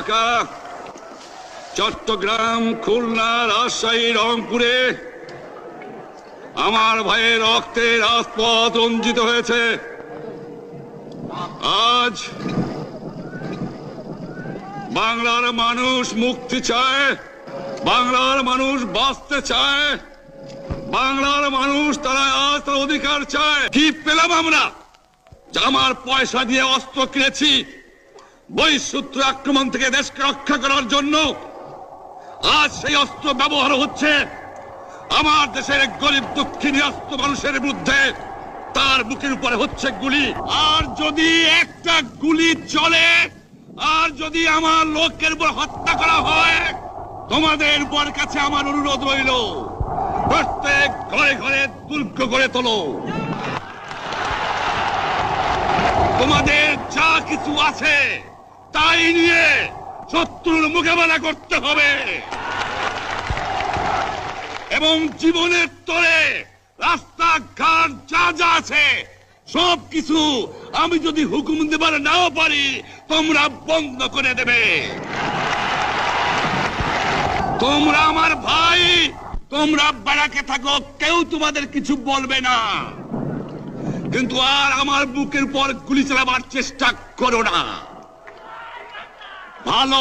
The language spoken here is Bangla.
ঢাকা, চট্টগ্রাম, খুলনা, রাজশাহী, রংপুরে আমার ভাইয়ের রক্তে রাজপথ রঞ্জিত হয়েছে। আজ বাংলার মানুষ মুক্তি চায়, বাংলার মানুষ বাঁচতে চায়, বাংলার মানুষ তারা আজ তার অধিকার চায়। কি পেলাম আমরা? আমার পয়সা দিয়ে অস্ত্র কিনেছি বহিঃশত্রু আক্রমণ থেকে দেশকে রক্ষা করার জন্য। আজ সেই অস্ত্র ব্যবহার হচ্ছে আমার দেশের গরিব দুঃখী নিরস্ত্র মানুষের বিরুদ্ধে। তার বুকের উপরে হচ্ছে গুলি। আর যদি একটা গুলি চলে, আর যদি আমার লোকের উপর হত্যা করা হয়, তোমাদের উপর কাছে আমার অনুরোধ রইল, প্রত্যেক ঘরে ঘরে দুর্গ গড়ে তোলো। তোমাদের যা কিছু আছে তাই নিয়ে শত্রুর মোকাবেলা করতে হবে এবং জীবনের তরে রাস্তাঘাট যা যা আছে সবকিছু আমি যদি হুকুম দেবার নাও পারি তোমরা বন্ধ করে দেবে। তোমরা আমার ভাই, তোমরা বাড়াকে থাকো, কেউ তোমাদের কিছু বলবে না, কিন্তু আর আমার বুকের পর গুলি চালাবার চেষ্টা করো না। ভালো